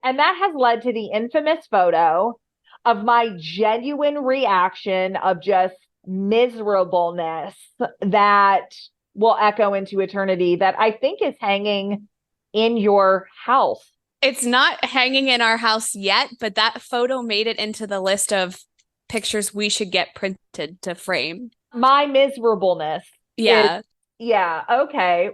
And that has led to the infamous photo of my genuine reaction of just miserableness that will echo into eternity that I think is hanging in your house. It's not hanging in our house yet, but that photo made it into the list of pictures we should get printed to frame. My miserableness Yeah. yeah, okay.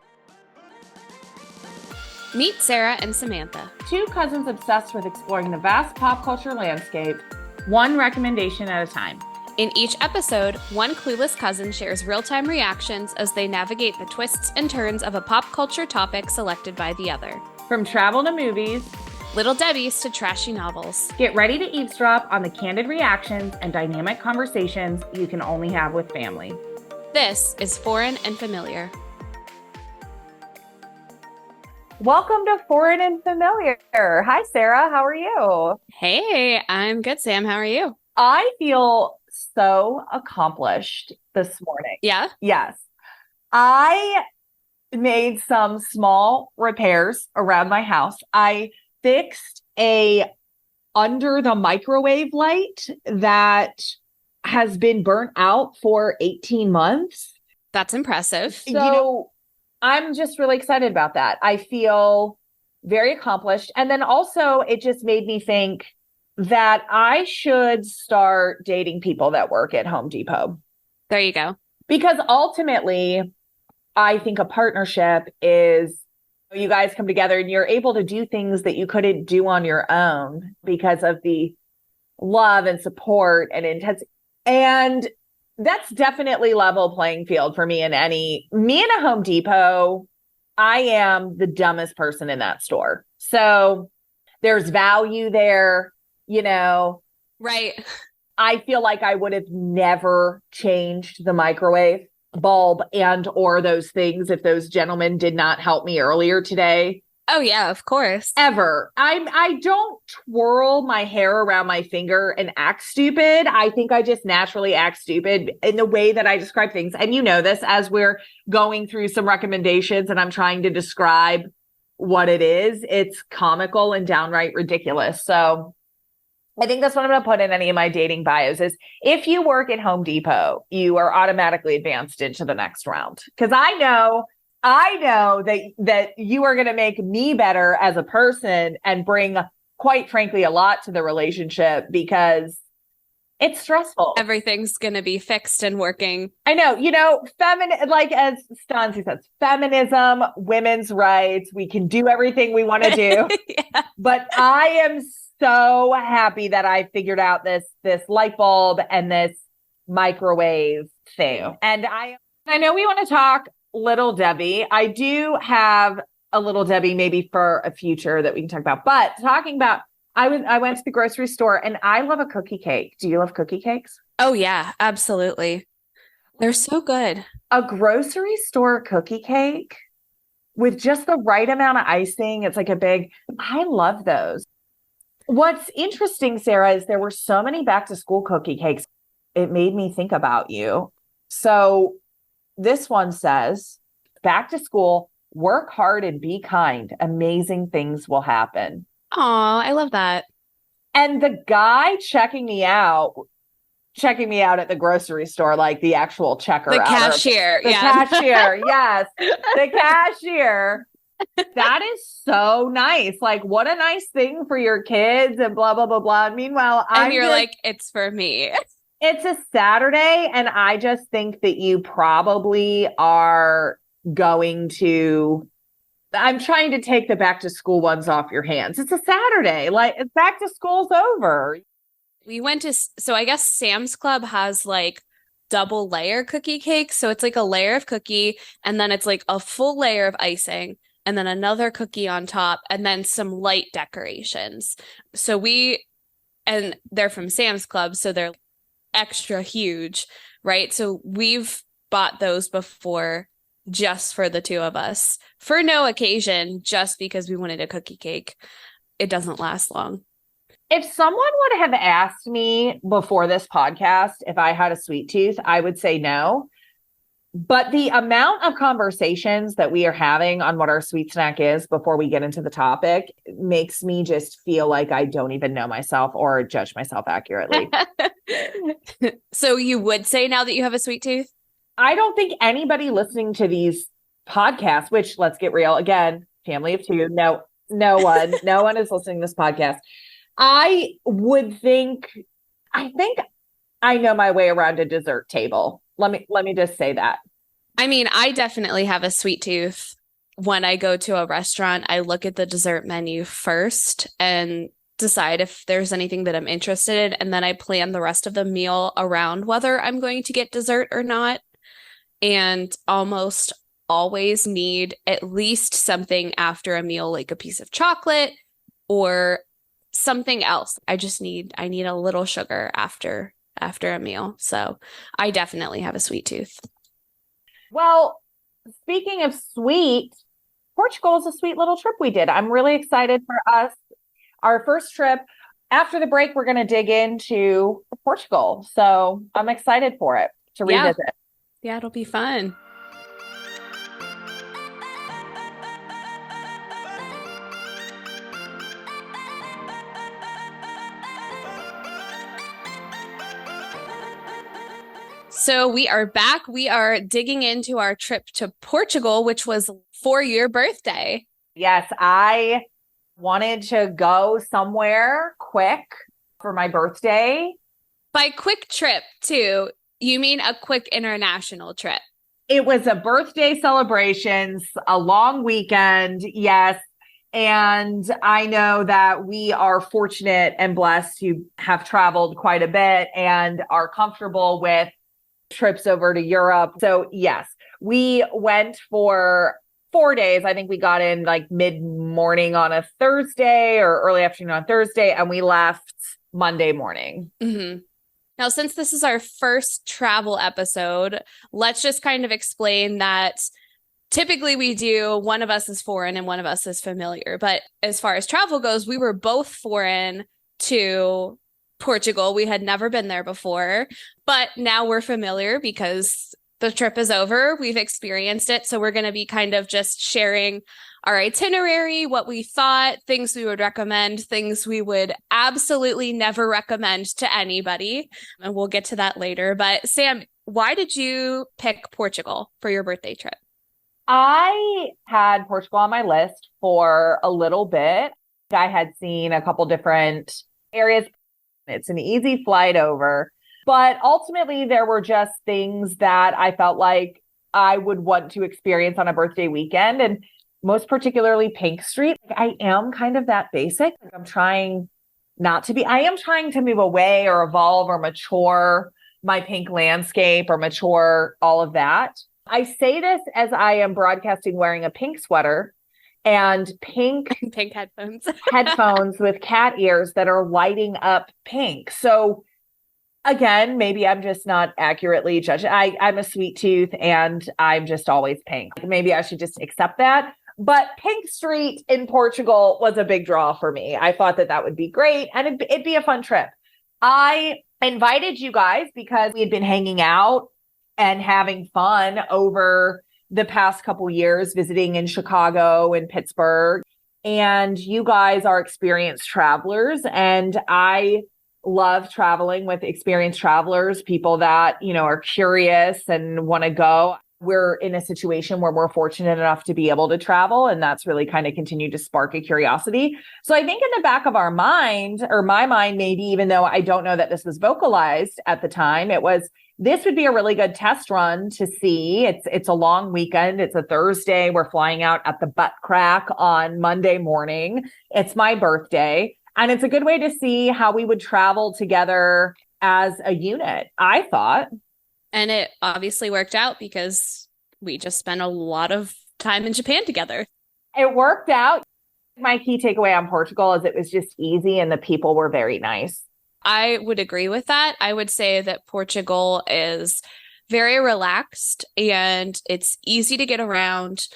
Meet Sara and Samantha. Two cousins obsessed with exploring the vast pop culture landscape, one recommendation at a time. In each episode, one clueless cousin shares real-time reactions as they navigate the twists and turns of a pop culture topic selected by the other. From travel to movies, Little Debbie's to trashy novels. Get ready to eavesdrop on the candid reactions and dynamic conversations you can only have with family. This is Foreign and Familiar. Welcome to Foreign and Familiar. Hi, Sarah. How are you? Hey, I'm good, Sam. How are you? I feel so accomplished this morning. Yeah? Yes. I made some small repairs around my house. I fixed a under the microwave light that has been burnt out for 18 months. That's impressive. So I'm just really excited about that. I feel very accomplished. And then also it just made me think that I should start dating people that work at Home Depot. There you go. Because ultimately, I think a partnership is you guys come together and you're able to do things that you couldn't do on your own because of the love and support and intensity. And that's definitely level playing field for me in a Home Depot. I am the dumbest person in that store. So there's value there, Right. I feel like I would have never changed the microwave bulb and or those things if those gentlemen did not help me earlier today. Oh, yeah, of course. Ever. I don't twirl my hair around my finger and act stupid. I think I just naturally act stupid in the way that I describe things. And you know this as we're going through some recommendations and I'm trying to describe what it is. It's comical and downright ridiculous. So I think that's what I'm going to put in any of my dating bios is if you work at Home Depot, you are automatically advanced into the next round. Because I know that you are going to make me better as a person and bring, quite frankly, a lot to the relationship because it's stressful. Everything's going to be fixed and working. I know, like as Stanzi says, feminism, women's rights, we can do everything we want to do. Yeah. But I am so happy that I figured out this light bulb and this microwave thing. And I know we want to talk Little Debbie. I do have a Little Debbie maybe for a future that we can talk about. But talking about, I went to the grocery store and I love a cookie cake. Do you love cookie cakes? Oh, yeah, absolutely. They're so good. A grocery store cookie cake with just the right amount of icing. It's like I love those. What's interesting, Sarah, is there were so many back to school cookie cakes. It made me think about you. So this one says, back to school, work hard and be kind. Amazing things will happen. Aw, I love that. And the guy checking me out at the grocery store, like the actual checker. The cashier. The cashier, yes. The cashier. That is so nice. Like, what a nice thing for your kids and blah, blah, blah, blah. Meanwhile, like, it's for me. It's a Saturday, and I just think that you probably are going to. I'm trying to take the back to school ones off your hands. It's a Saturday. Like, it's back to school's over. We went to, so I guess Sam's Club has like double layer cookie cake. So it's like a layer of cookie, and then it's like a full layer of icing, and then another cookie on top, and then some light decorations. And they're from Sam's Club, so they're extra huge, right? So we've bought those before just for the two of us for no occasion, just because we wanted a cookie cake. It doesn't last long. If someone would have asked me before this podcast if I had a sweet tooth, I would say no. But the amount of conversations that we are having on what our sweet snack is before we get into the topic makes me just feel like I don't even know myself or judge myself accurately. So you would say now that you have a sweet tooth? I don't think anybody listening to these podcasts, which let's get real again, family of two, no one is listening to this podcast. I think I know my way around a dessert table. Let me just say that. I mean, I definitely have a sweet tooth. When I go to a restaurant, I look at the dessert menu first and decide if there's anything that I'm interested in, and then I plan the rest of the meal around whether I'm going to get dessert or not. And almost always need at least something after a meal, like a piece of chocolate or something else. I need a little sugar after a meal. So I definitely have a sweet tooth. Well, speaking of sweet, Portugal is a sweet little trip we did. I'm really excited for us. Our first trip. After the break, we're going to dig into Portugal. So I'm excited for it to revisit. Yeah, it'll be fun. So we are back. We are digging into our trip to Portugal, which was for your birthday. Yes, I wanted to go somewhere quick for my birthday. By quick trip, too, you mean a quick international trip? It was a birthday celebrations, a long weekend, yes. And I know that we are fortunate and blessed to have traveled quite a bit and are comfortable with trips over to Europe. So yes, we went for 4 days. I think we got in like mid-morning on a Thursday or early afternoon on Thursday, and we left Monday morning. Mm-hmm. Now, since this is our first travel episode, let's just kind of explain that typically we do one of us is foreign and one of us is familiar. But as far as travel goes, we were both foreign to Portugal. We had never been there before, but now we're familiar because the trip is over. We've experienced it. So we're going to be kind of just sharing our itinerary, what we thought, things we would recommend, things we would absolutely never recommend to anybody. And we'll get to that later. But Sam, why did you pick Portugal for your birthday trip? I had Portugal on my list for a little bit. I had seen a couple different areas. It's an easy flight over, but ultimately there were just things that I felt like I would want to experience on a birthday weekend, and most particularly Pink Street. I am kind of that basic. I'm trying not to be. I am trying to move away or evolve or mature my pink landscape or mature all of that. I say this as I am broadcasting wearing a pink sweater and pink headphones with cat ears that are lighting up pink. So again, maybe I'm just not accurately judged. I'm a sweet tooth and I'm just always pink. Maybe I should just accept that. But Pink Street in Portugal was a big draw for me. I thought that would be great and it'd be a fun trip. I invited you guys because we had been hanging out and having fun over the past couple years, visiting in Chicago and Pittsburgh. And you guys are experienced travelers. And I love traveling with experienced travelers, people that, are curious and want to go. We're in a situation where we're fortunate enough to be able to travel. And that's really kind of continued to spark a curiosity. So I think in the back of our mind, or my mind, maybe, even though I don't know that this was vocalized at the time, it was, this would be a really good test run to see. It's a long weekend. It's a Thursday. We're flying out at the butt crack on Monday morning. It's my birthday. And it's a good way to see how we would travel together as a unit, I thought. And it obviously worked out because we just spent a lot of time in Japan together. It worked out. My key takeaway on Portugal is it was just easy and the people were very nice. I would agree with that. I would say that Portugal is very relaxed and it's easy to get around.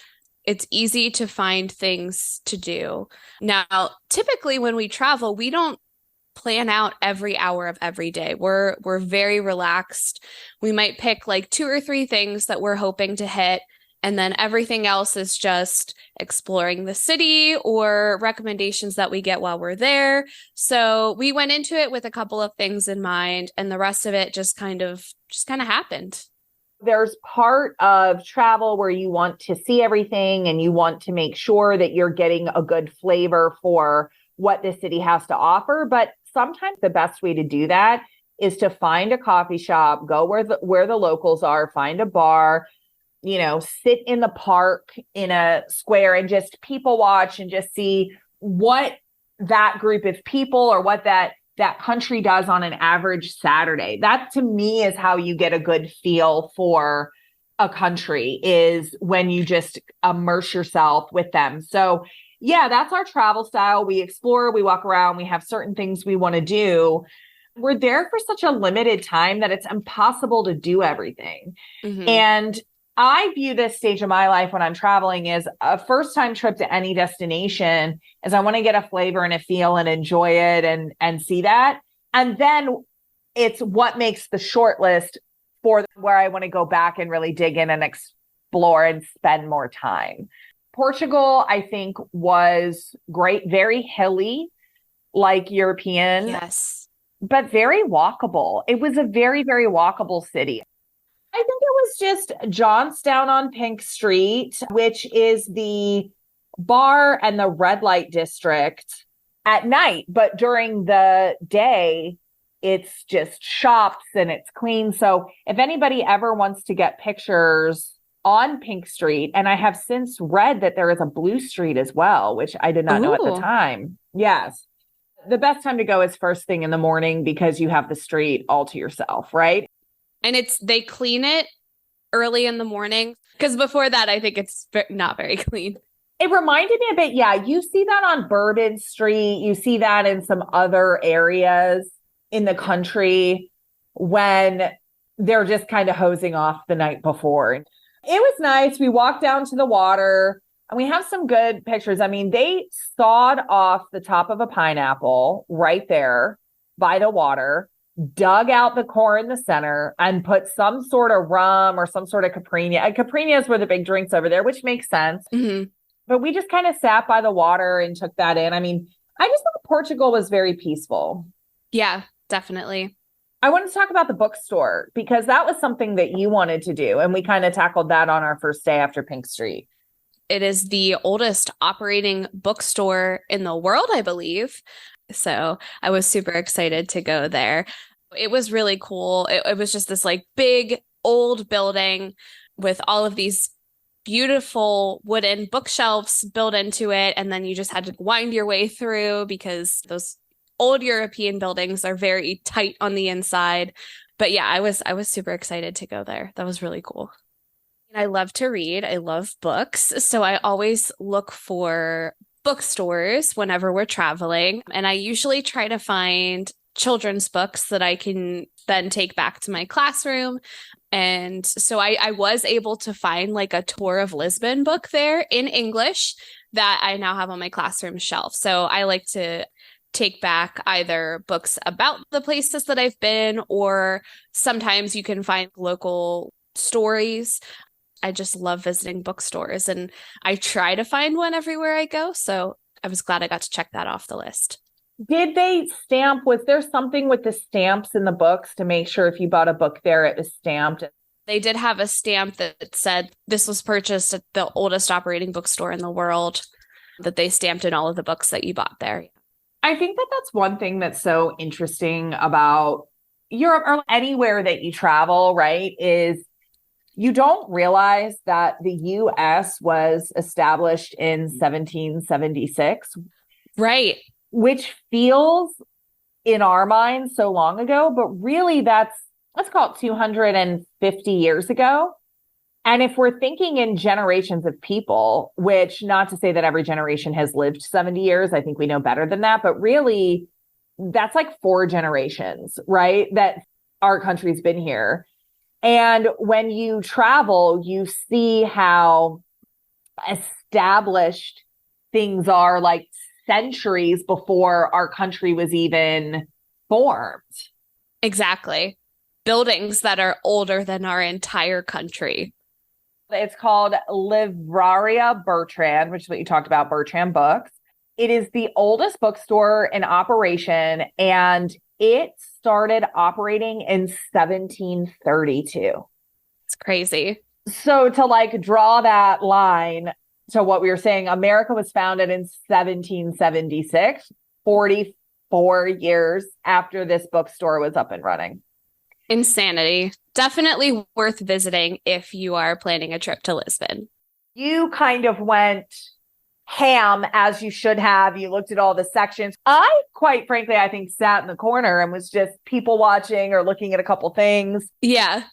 It's easy to find things to do. Now, typically when we travel, we don't plan out every hour of every day. We're very relaxed. We might pick like 2 or 3 things that we're hoping to hit, and then everything else is just exploring the city or recommendations that we get while we're there. So we went into it with a couple of things in mind, and the rest of it just kind of happened. There's part of travel where you want to see everything and you want to make sure that you're getting a good flavor for what the city has to offer. But sometimes the best way to do that is to find a coffee shop, go where the locals are, find a bar, sit in the park in a square and just people watch and just see what that group of people or what that country does on an average Saturday. That to me is how you get a good feel for a country, is when you just immerse yourself with them. So yeah, that's our travel style. We explore, we walk around, we have certain things we want to do. We're there for such a limited time that it's impossible to do everything. Mm-hmm. And I view this stage of my life when I'm traveling as a first time trip to any destination, as I want to get a flavor and a feel and enjoy it and see that. And then it's what makes the short list for where I want to go back and really dig in and explore and spend more time. Portugal, I think, was great, very hilly, like European. Yes. But very walkable. It was a very, very walkable city. I think it was just Johnstown on Pink Street, which is the bar and the red light district at night. But during the day, it's just shops and it's clean. So if anybody ever wants to get pictures on Pink Street, and I have since read that there is a Blue Street as well, which I did not know at the time. Yes. The best time to go is first thing in the morning because you have the street all to yourself, right? And they clean it early in the morning, because before that, I think it's not very clean. It reminded me a bit. Yeah, you see that on Bourbon Street. You see that in some other areas in the country when they're just kind of hosing off the night before. It was nice. We walked down to the water and we have some good pictures. I mean, they sawed off the top of a pineapple right there by the water, dug out the core in the center, and put some sort of rum or some sort of caipirinha. And caipirinhas were the big drinks over there, which makes sense. Mm-hmm. But we just kind of sat by the water and took that in. I mean, I just thought Portugal was very peaceful. Yeah, definitely. I wanted to talk about the bookstore because that was something that you wanted to do. And we kind of tackled that on our first day after Pink Street. It is the oldest operating bookstore in the world, I believe. So I was super excited to go there. It was really cool. It was just this like big old building with all of these beautiful wooden bookshelves built into it. And then you just had to wind your way through because those old European buildings are very tight on the inside. But yeah, I was super excited to go there. That was really cool. I love to read. I love books. So I always look for bookstores whenever we're traveling. And I usually try to find children's books that I can then take back to my classroom. And so I was able to find like a Tour of Lisbon book there in English that I now have on my classroom shelf. So I like to take back either books about the places that I've been, or sometimes you can find local stories. I just love visiting bookstores and I try to find one everywhere I go. So I was glad I got to check that off the list. Did they stamp? Was there something with the stamps in the books to make sure if you bought a book there, it was stamped? They did have a stamp that said this was purchased at the oldest operating bookstore in the world, that they stamped in all of the books that you bought there. I think that that's one thing that's so interesting about Europe or anywhere that you travel, right? Is you don't realize that the U.S. was established in 1776. Right. Which feels in our minds so long ago, but really let's call it 250 years ago. And if we're thinking in generations of people, which not to say that every generation has lived 70 years, I think we know better than that, but really that's like 4 generations, right? That our country's been here. And when you travel, you see how established things are, like centuries before our country was even formed. Exactly. Buildings that are older than our entire country. It's called Livraria Bertrand, which is what you talked about, Bertrand Books. It is the oldest bookstore in operation, and it started operating in 1732. It's crazy. So to like draw that line to what we were saying, America was founded in 1776, 44 years after this bookstore was up and running. Insanity. Definitely worth visiting if you are planning a trip to Lisbon. You kind of went ham, as you should have. You looked at all the sections. I, quite frankly, I think sat in the corner and was just people watching or looking at a couple things. Yeah.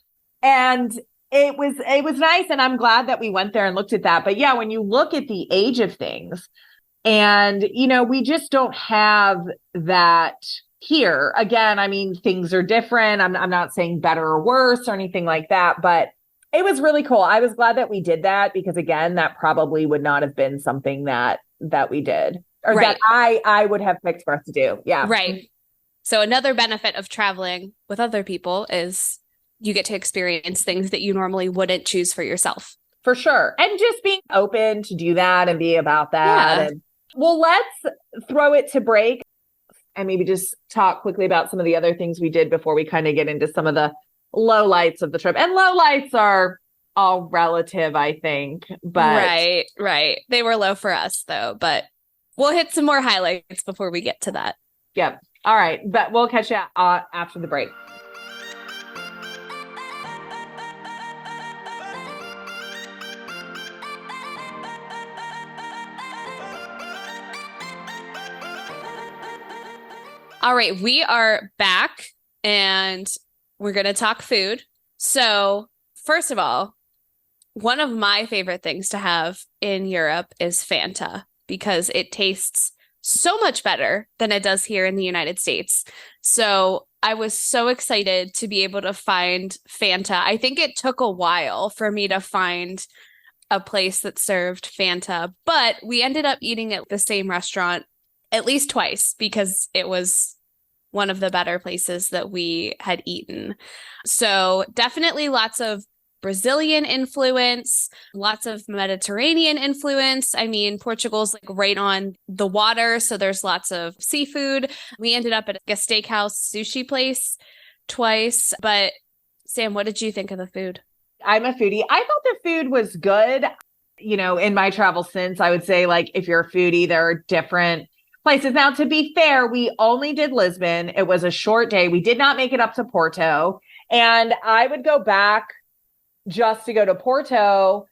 And it was nice. And I'm glad that we went there and looked at that. But yeah, when you look at the age of things, and, you know, we just don't have that here. Again, I mean, things are different. I'm not saying better or worse or anything like that, but it was really cool. I was glad that we did that because, again, that probably would not have been something that we did or right. that I would have picked for us to do. Yeah. Right. So another benefit of traveling with other people is you get to experience things that you normally wouldn't choose for yourself. For sure. And just being open to do that and be about that. Yeah. And well, let's throw it to break and maybe just talk quickly about some of the other things we did before we kind of get into some of the lowlights of the trip. And lowlights are all relative, I think. But Right. They were low for us, though. But we'll hit some more highlights before we get to that. Yep. All right. But we'll catch you after the break. All right, we are back and we're going to talk food. So, first of all, one of my favorite things to have in Europe is Fanta because it tastes so much better than it does here in the United States. So, I was so excited to be able to find Fanta. I think it took a while for me to find a place that served Fanta, but we ended up eating at the same restaurant at least twice because it was one of the better places that we had eaten. So definitely lots of Brazilian influence, lots of Mediterranean influence. I mean, Portugal's like right on the water, so there's lots of seafood. We ended up at a steakhouse sushi place twice. But Sam, what did you think of the food? I'm a foodie. I thought the food was good. You know, in my travel since, I would say like if you're a foodie, there are different places. Now, to be fair, we only did Lisbon. It was a short day. We did not make it up to Porto. And I would go back just to go to Porto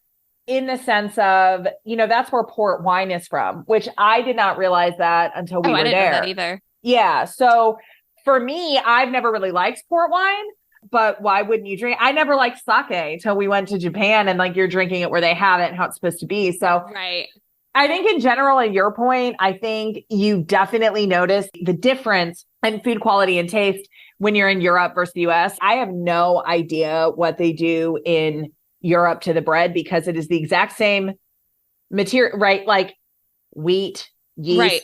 in the sense of, you know, that's where port wine is from, which I did not realize that until we were I didn't there. know that either. Yeah. So for me, I've never really liked port wine, but why wouldn't you drink? I never liked sake till we went to Japan and like you're drinking it where they have it and how it's supposed to be. So right. I think in general, at your point, I think you definitely notice the difference in food quality and taste when you're in Europe versus the US. I have no idea what they do in Europe to the bread because it is the exact same material, right? Like wheat, yeast, right.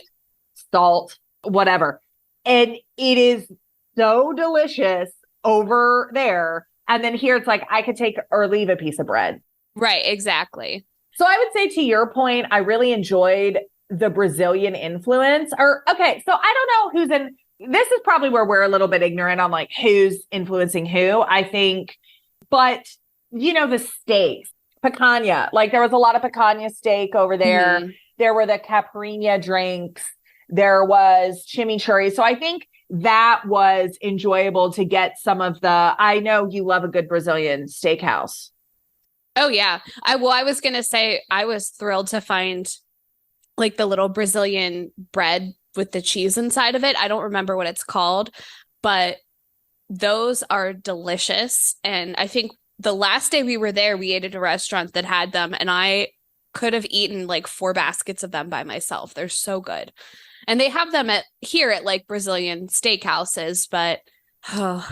salt, whatever. And it is so delicious over there. And then here it's like, I could take or leave a piece of bread. Right, exactly. So I would say to your point, I really enjoyed the Brazilian influence. Okay, so I don't know who's in. This is probably where we're a little bit ignorant on like who's influencing who, I think. But, you know, the steaks, picanha, like there was a lot of picanha steak over there. Mm-hmm. There were the caipirinha drinks. There was chimichurri. So I think that was enjoyable to get some of I know you love a good Brazilian steakhouse. Oh, yeah. I was going to say I was thrilled to find like the little Brazilian bread with the cheese inside of it. I don't remember what it's called, but those are delicious. And I think the last day we were there, we ate at a restaurant that had them and I could have eaten like 4 baskets of them by myself. They're so good. And they have them here at like Brazilian steakhouses, but oh,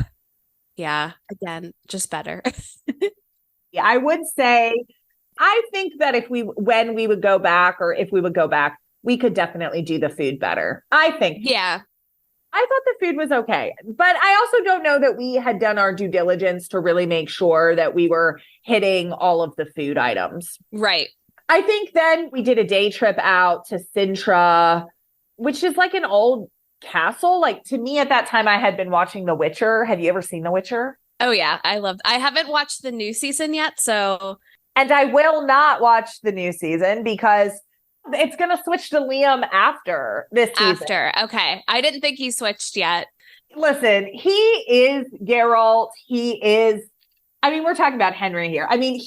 yeah, again, just better. I would say, I think that when we would go back or if we would go back, we could definitely do the food better. I think. Yeah. I thought the food was okay, but I also don't know that we had done our due diligence to really make sure that we were hitting all of the food items. Right. I think then we did a day trip out to Sintra, which is like an old castle. Like, to me at that time, I had been watching The Witcher. Have you ever seen The Witcher? Oh yeah, I haven't watched the new season yet, so. And I will not watch the new season because it's going to switch to Liam after this season. After, okay. I didn't think he switched yet. Listen, he is Geralt. I mean, we're talking about Henry here. I mean,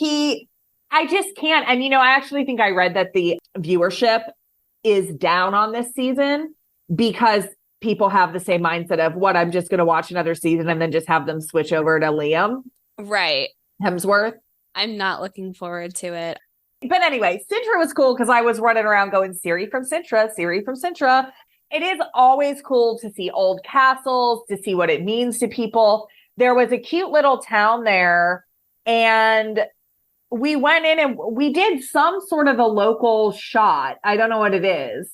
I just can't. And, I actually think I read that the viewership is down on this season because people have the same mindset of I'm just going to watch another season and then just have them switch over to Liam. Right. Hemsworth. I'm not looking forward to it. But anyway, Sintra was cool because I was running around going, Siri from Sintra, Siri from Sintra. It is always cool to see old castles, to see what it means to people. There was a cute little town there, and we went in and we did some sort of a local shot. I don't know what it is.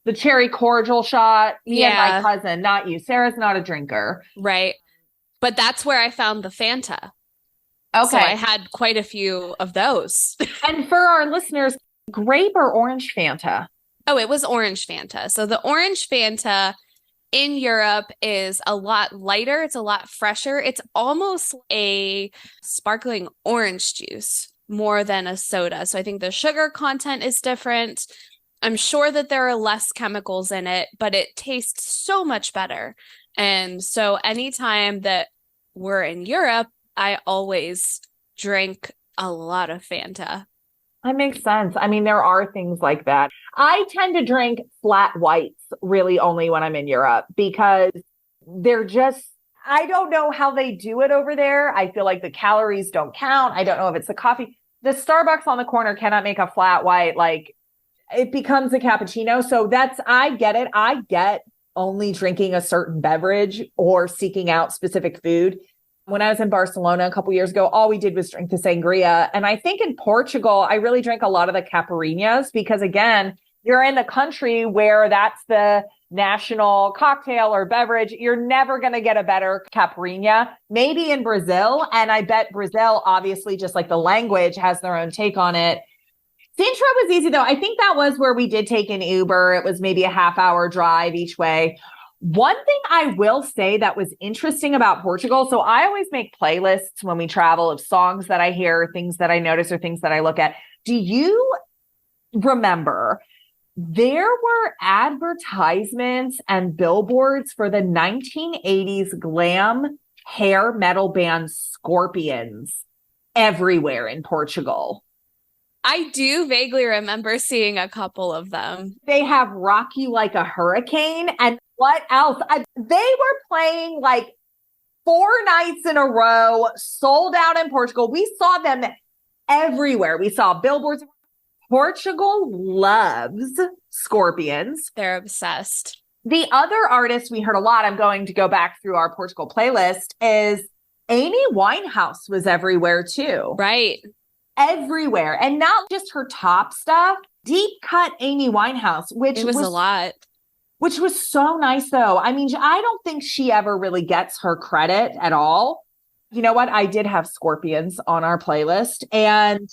The cherry cordial shot. Me and my cousin, not you. Sarah's not a drinker. Right. But that's where I found the Fanta. Okay. So I had quite a few of those. And for our listeners, grape or orange Fanta? Oh, it was orange Fanta. So the orange Fanta in Europe is a lot lighter. It's a lot fresher. It's almost a sparkling orange juice more than a soda. So I think the sugar content is different. I'm sure that there are less chemicals in it, but it tastes so much better. And so anytime that we're in Europe, I always drink a lot of Fanta. That makes sense. I mean, there are things like that. I tend to drink flat whites really only when I'm in Europe because they're just, I don't know how they do it over there. I feel like the calories don't count. I don't know if it's the coffee. The Starbucks on the corner cannot make a flat white. Like, it becomes a cappuccino. So I get it. I get only drinking a certain beverage or seeking out specific food. When I was in Barcelona a couple years ago, all we did was drink the sangria. And I think in Portugal, I really drank a lot of the caipirinhas because, again, you're in the country where that's the national cocktail or beverage. You're never going to get a better caipirinha. Maybe in Brazil. And I bet Brazil, obviously, just like the language, has their own take on it. Sintra was easy, though. I think that was where we did take an Uber. It was maybe a half-hour drive each way. One thing I will say that was interesting about Portugal, so I always make playlists when we travel of songs that I hear, things that I notice, or things that I look at. Do you remember there were advertisements and billboards for the 1980s glam hair metal band Scorpions everywhere in Portugal? I do vaguely remember seeing a couple of them. They have Rock You Like a Hurricane. And what else? They were playing like 4 nights in a row, sold out in Portugal. We saw them everywhere. We saw billboards. Portugal loves Scorpions. They're obsessed. The other artist we heard a lot, I'm going to go back through our Portugal playlist, is Amy Winehouse was everywhere too. Right. Everywhere. And not just her top stuff, deep cut Amy Winehouse, which was a lot. Which was so nice, though. I mean, I don't think she ever really gets her credit at all. You know what? I did have Scorpions on our playlist, and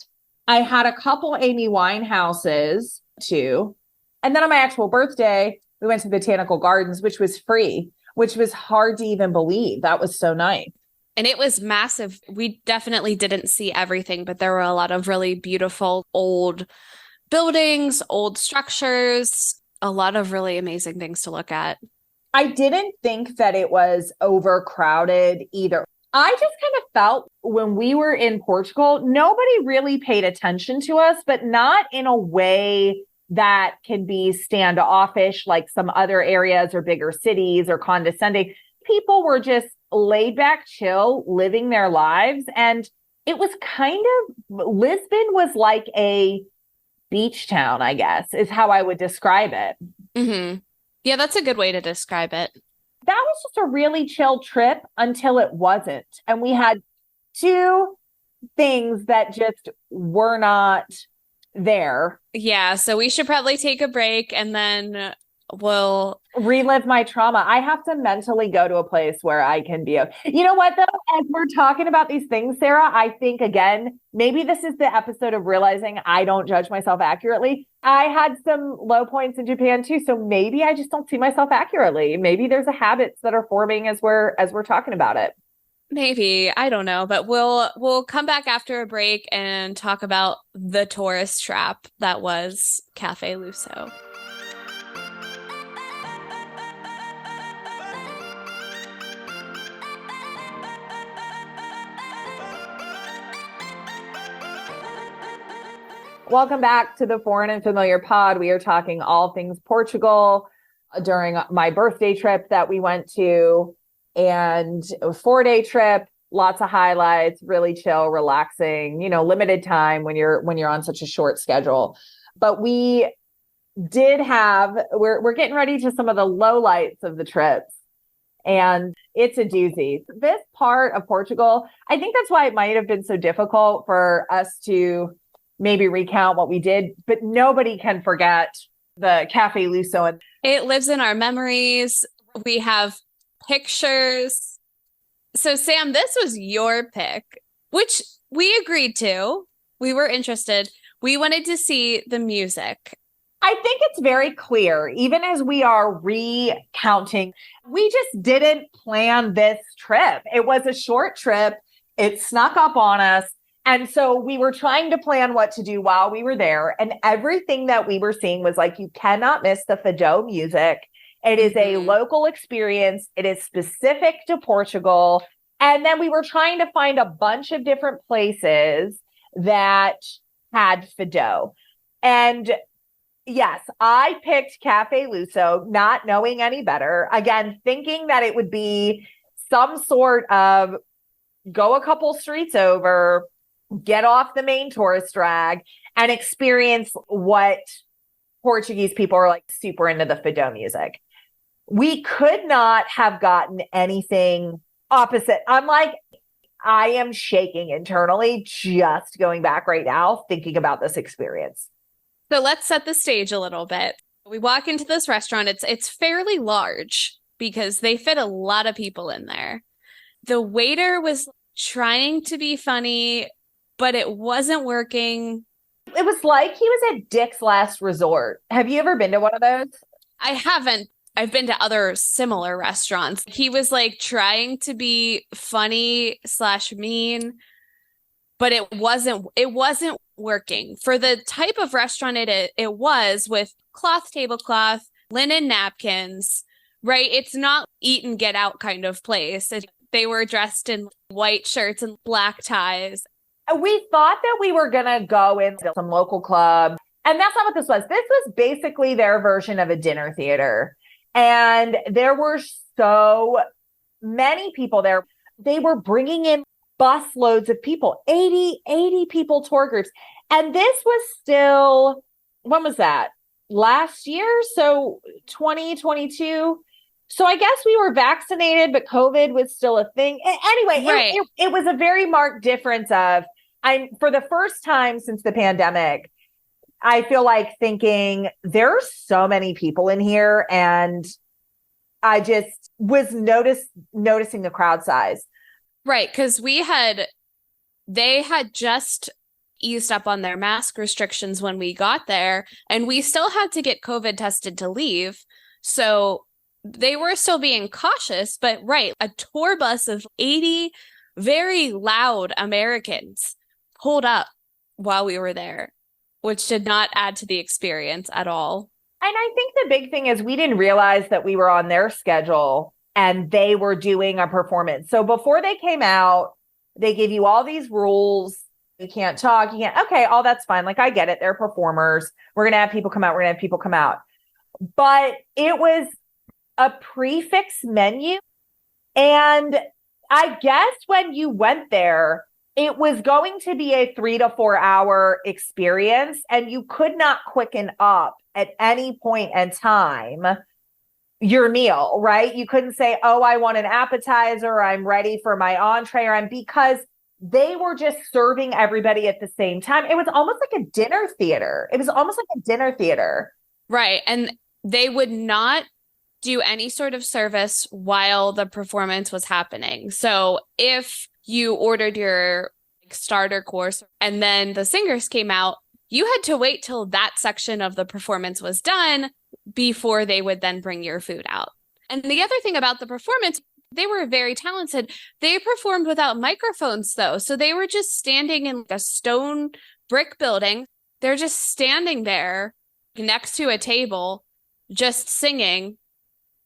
I had a couple Amy Winehouses too. And then on my actual birthday, we went to Botanical Gardens, which was free, which was hard to even believe. That was so nice. And it was massive. We definitely didn't see everything, but there were a lot of really beautiful old buildings, old structures, a lot of really amazing things to look at. I didn't think that it was overcrowded either. I just kind of felt when we were in Portugal, nobody really paid attention to us, but not in a way that can be standoffish like some other areas or bigger cities or condescending. People were just laid back, chill, living their lives. And it was kind of, Lisbon was like a beach town, I guess, is how I would describe it. Mm-hmm. Yeah, that's a good way to describe it. That was just a really chill trip until it wasn't. And we had 2 things that just were not there. Yeah, so we should probably take a break and then we'll relive my trauma. I have to mentally go to a place where I can be. You know what, though? As we're talking about these things, Sarah, I think, again, maybe this is the episode of realizing I don't judge myself accurately. I had some low points in Japan too, so maybe I just don't see myself accurately. Maybe there's a habits that are forming as we're talking about it. maybe, I don't know, but we'll come back after a break and talk about the tourist trap that was Cafe Luso. Welcome back to the Foreign and Familiar Pod. We are talking all things Portugal during my birthday trip that we went to. And a 4-day trip, lots of highlights, really chill, relaxing, limited time when you're on such a short schedule. But we did we're getting ready to some of the lowlights of the trips. And it's a doozy. This part of Portugal, I think that's why it might have been so difficult for us to maybe recount what we did, but nobody can forget the Cafe Luso. It lives in our memories. We have pictures. So Sam, this was your pick, which we agreed to. We were interested. We wanted to see the music. I think it's very clear, even as we are recounting, we just didn't plan this trip. It was a short trip. It snuck up on us. And so we were trying to plan what to do while we were there. And everything that we were seeing was like, you cannot miss the Fado music. It is a local experience. It is specific to Portugal. And then we were trying to find a bunch of different places that had Fado. And yes, I picked Cafe Luso, not knowing any better. Again, thinking that it would be some sort of go a couple streets over, get off the main tourist drag, and experience what Portuguese people are like super into the Fado music. We could not have gotten anything opposite. I am shaking internally just going back right now, thinking about this experience. So let's set the stage a little bit. We walk into this restaurant. It's fairly large because they fit a lot of people in there. The waiter was trying to be funny, but it wasn't working. It was like he was at Dick's Last Resort. Have you ever been to one of those? I haven't. I've been to other similar restaurants. He was like trying to be funny / mean, but it wasn't working for the type of restaurant it was, with cloth tablecloth, linen napkins, right? It's not eat and get out kind of place. They were dressed in white shirts and black ties. We thought that we were going to go into some local club, and that's not what this was. This was basically their version of a dinner theater. And there were so many people there. They were bringing in busloads of people, 80 people tour groups. And this was still, when was that? Last year? So 2022. So I guess we were vaccinated, but COVID was still a thing. Anyway, right. It was a very marked difference of, for the first time since the pandemic, I feel like thinking there are so many people in here, and I just was noticing the crowd size. Right, because they had just eased up on their mask restrictions when we got there, and we still had to get COVID tested to leave. So they were still being cautious, but right, a tour bus of 80 very loud Americans pulled up while we were there, which did not add to the experience at all. And I think the big thing is we didn't realize that we were on their schedule and they were doing a performance. So before they came out, they gave you all these rules. You can't talk. You can't. Okay, all that's fine. Like, I get it. They're performers. We're going to have people come out. We're going to have people come out. But it was a prefix menu. And I guess when you went there, it was going to be a 3 to 4 hour experience, and you could not quicken up at any point in time your meal, right? You couldn't say, oh, I want an appetizer, or I'm ready for my entree, because they were just serving everybody at the same time. It was almost like a dinner theater. Right. And they would not do any sort of service while the performance was happening. So if you ordered your starter course and then the singers came out, you had to wait till that section of the performance was done before they would then bring your food out. And the other thing about the performance, they were very talented. They performed without microphones, though. So they were just standing in a stone brick building. They're just standing there next to a table, just singing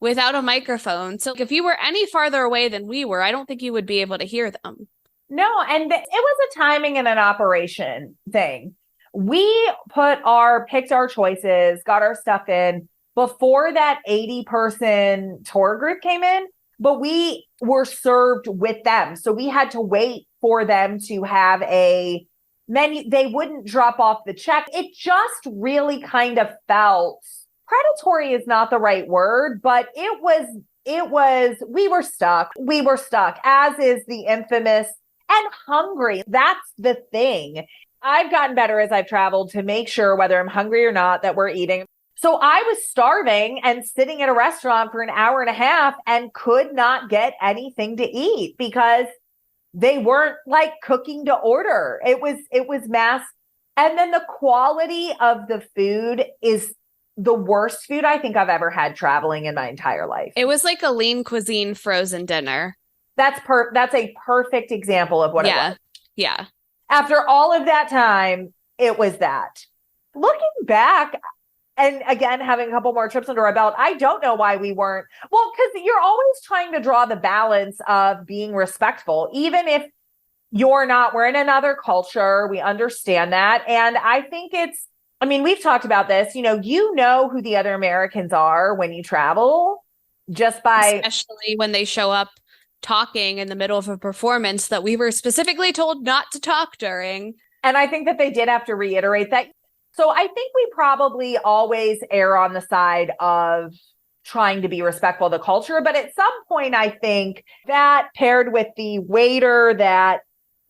without a microphone. So if you were any farther away than we were, I don't think you would be able to hear them. No, and it was a timing and an operation thing. We picked our choices, got our stuff in before that 80-person tour group came in, but we were served with them. So we had to wait for them to have a menu. They wouldn't drop off the check. It just really kind of felt predatory is not the right word, but we were stuck. We were stuck, as is the infamous and hungry. That's the thing. I've gotten better as I've traveled to make sure whether I'm hungry or not that we're eating. So I was starving and sitting at a restaurant for an hour and a half and could not get anything to eat because they weren't like cooking to order. It was mass. And then the quality of the food is the worst food I think I've ever had traveling in my entire life. It was like a lean cuisine frozen dinner. That's a perfect example of what it was. Yeah. After all of that time, it was that. Looking back, and again, having a couple more trips under our belt, I don't know why we weren't. Well, because you're always trying to draw the balance of being respectful, even if we're in another culture. We understand that. And I think we've talked about this, you know who the other Americans are when you travel, just by. Especially when they show up talking in the middle of a performance that we were specifically told not to talk during. And I think that they did have to reiterate that. So I think we probably always err on the side of trying to be respectful of the culture. But at some point, I think that paired with the waiter that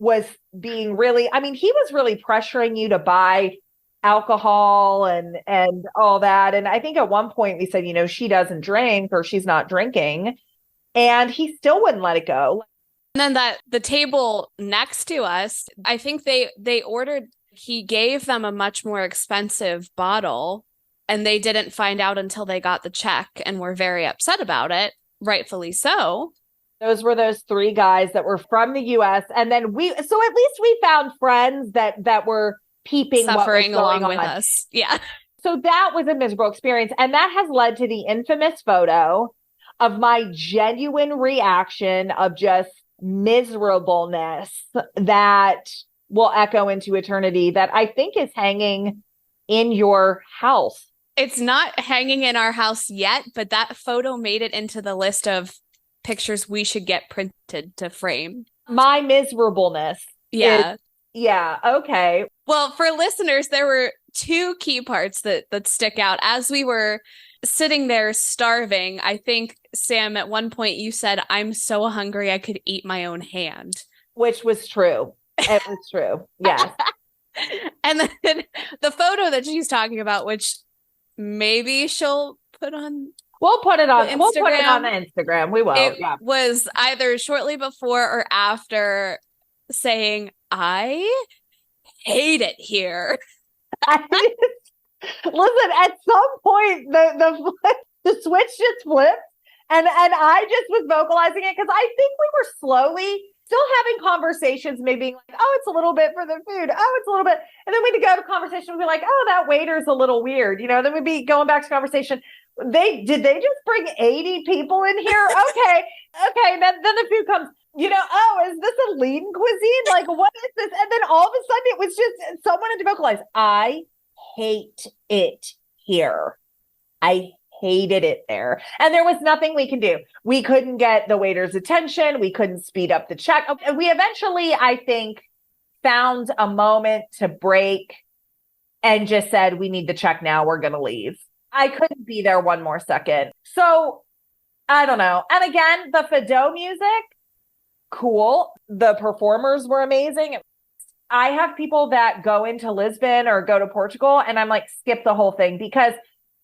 was being really, he was really pressuring you to buy alcohol and all that. And I think at one point we said, she doesn't drink or she's not drinking. And he still wouldn't let it go. And then the table next to us, I think they ordered, he gave them a much more expensive bottle and they didn't find out until they got the check and were very upset about it, rightfully so. Those were those three guys that were from the US. And then so at least we found friends that were peeping suffering what was going along with on. us. Yeah. So that was a miserable experience. And that has led to the infamous photo of my genuine reaction of just miserableness that will echo into eternity that I think is hanging in your house. It's not hanging in our house yet, but that photo made it into the list of pictures we should get printed to frame. My miserableness. Yeah. Yeah. Okay. Well, for listeners, there were two key parts that stick out. As we were sitting there starving, I think, Sam, at one point you said, "I'm so hungry I could eat my own hand." Which was true. It was true. Yes. And then the photo that she's talking about, which maybe she'll put on. We'll put it on the Instagram. We will. It was either shortly before or after saying, "I hate it here." Listen, at some point the switch just flipped and I just was vocalizing it because I think we were slowly still having conversations, maybe being like, oh, it's a little bit for the food. Oh, it's a little bit. And then we'd go to conversation and be like, oh, that waiter's a little weird. Then we'd be going back to conversation. Did they just bring 80 people in here? Okay. Then the food comes, oh, is this a lean cuisine? Like, what is this? And then all of a sudden it was just someone had to vocalize, I hate it here. I hated it there. And there was nothing we can do. We couldn't get the waiter's attention. We couldn't speed up the check. We eventually, I think, found a moment to break and just said, we need the check now. We're going to leave. I couldn't be there one more second. So I don't know. And again, the Fado music, cool. The performers were amazing. I have people that go into Lisbon or go to Portugal and I'm like, skip the whole thing, because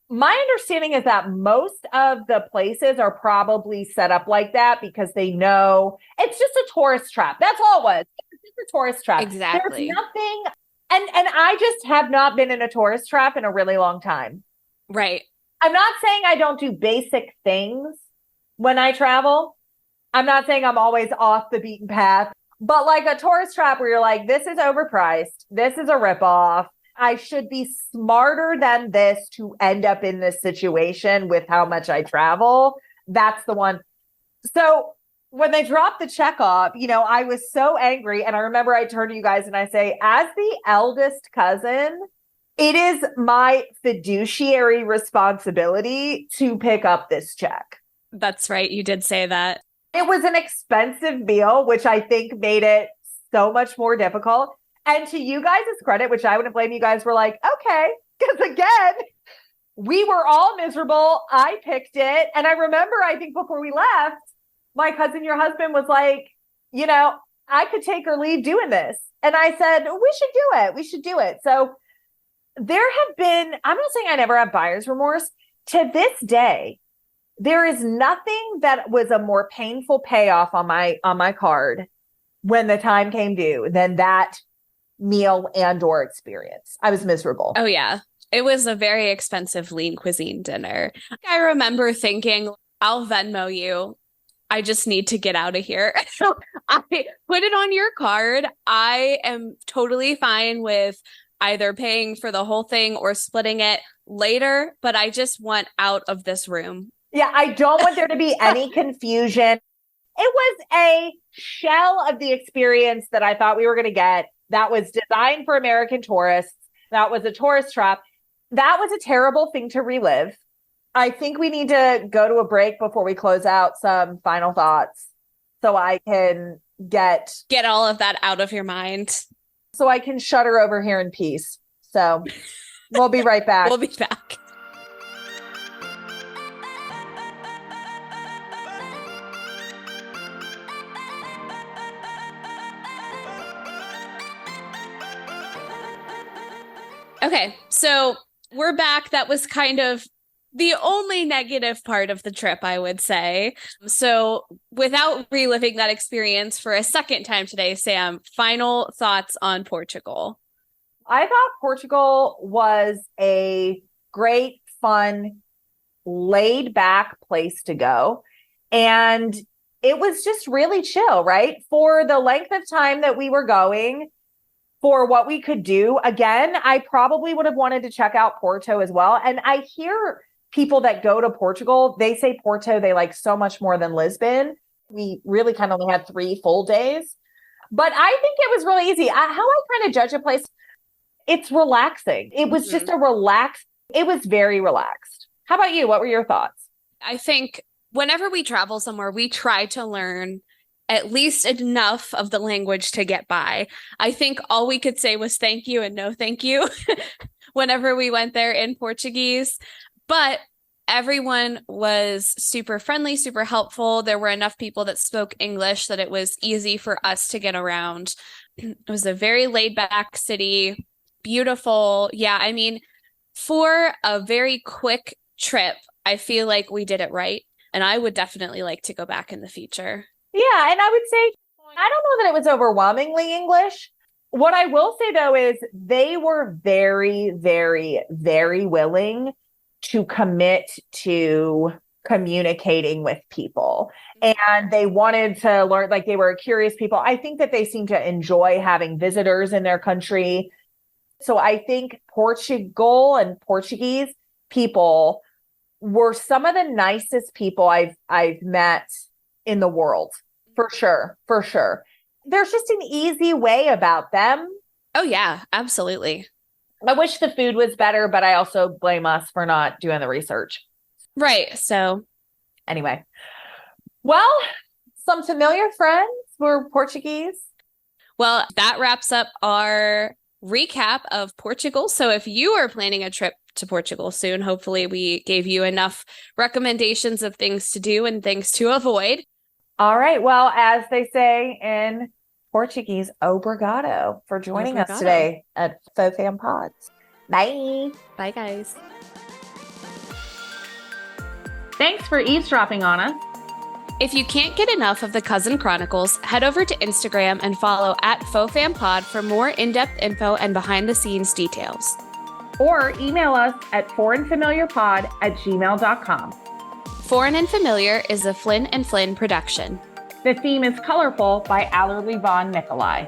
my understanding is that most of the places are probably set up like that because they know it's just a tourist trap. That's all it was. It's just a tourist trap. Exactly. There's nothing. And I just have not been in a tourist trap in a really long time. Right. I'm not saying I don't do basic things when I travel. I'm not saying I'm always off the beaten path, but like a tourist trap where you're like, this is overpriced. This is a ripoff. I should be smarter than this to end up in this situation with how much I travel. That's the one. So when they dropped the check off, I was so angry. And I remember I turned to you guys and I say, as the eldest cousin, it is my fiduciary responsibility to pick up this check. That's right. You did say that. It was an expensive meal, which I think made it so much more difficult. And to you guys' credit, which I wouldn't blame, you guys were like, okay, because again, we were all miserable. I picked it. And I remember, I think before we left, my cousin, your husband, was like, I could take or leave doing this. And I said, we should do it. We should do it. So there have been, I'm not saying I never have buyer's remorse. To this day, there is nothing that was a more painful payoff on my card when the time came due than that meal and or experience. I was miserable. Oh yeah. It was a very expensive lean cuisine dinner. I remember thinking, I'll Venmo you. I just need to get out of here. So I put it on your card. I am totally fine with either paying for the whole thing or splitting it later, but I just want out of this room. Yeah, I don't want there to be any confusion. It was a shell of the experience that I thought we were going to get. That was designed for American tourists. That was a tourist trap. That was a terrible thing to relive. I think we need to go to a break before we close out. Some final thoughts so I can get all of that out of your mind. So I can shudder over here in peace. So we'll be right back. We'll be back. Okay, so we're back. That was kind of the only negative part of the trip, I would say. So without reliving that experience for a second time today, Sam, final thoughts on Portugal. I thought Portugal was a great, fun, laid back place to go. And it was just really chill, right? For the length of time that we were going, for what we could do. Again, I probably would have wanted to check out Porto as well. And I hear people that go to Portugal, they say Porto they like so much more than Lisbon. We really kind of only had 3 full days. But I think it was really easy. How I kind of judge a place, it's relaxing. It was just it was very relaxed. How about you? What were your thoughts? I think whenever we travel somewhere, we try to learn at least enough of the language to get by. I think all we could say was thank you and no thank you whenever we went there in Portuguese. But everyone was super friendly, super helpful. There were enough people that spoke English that it was easy for us to get around. It was a very laid back city, beautiful. Yeah, I mean, for a very quick trip, I feel like we did it right. And I would definitely like to go back in the future. Yeah, and I would say, I don't know that it was overwhelmingly English. What I will say, though, is they were very, very, very willing to commit to communicating with people. And they wanted to learn, like they were curious people. I think that they seem to enjoy having visitors in their country. So I think Portugal and Portuguese people were some of the nicest people I've met in the world. For sure. For sure. There's just an easy way about them. Oh, yeah, absolutely. I wish the food was better, but I also blame us for not doing the research. Right. So anyway, well, some familiar friends were Portuguese. Well, that wraps up our recap of Portugal. So if you are planning a trip to Portugal soon, hopefully we gave you enough recommendations of things to do and things to avoid. All right. Well, as they say in Portuguese, obrigado for joining us today at Faux Fam Pods. Bye. Bye, guys. Thanks for eavesdropping on us. If you can't get enough of the Cousin Chronicles, head over to Instagram and follow @FauxFamPod for more in-depth info and behind-the-scenes details. Or email us at foreignfamiliarpod@gmail.com. Foreign and Familiar is a Flynn and Flynn production. The theme is Colorful by Allerlie von Nicolai.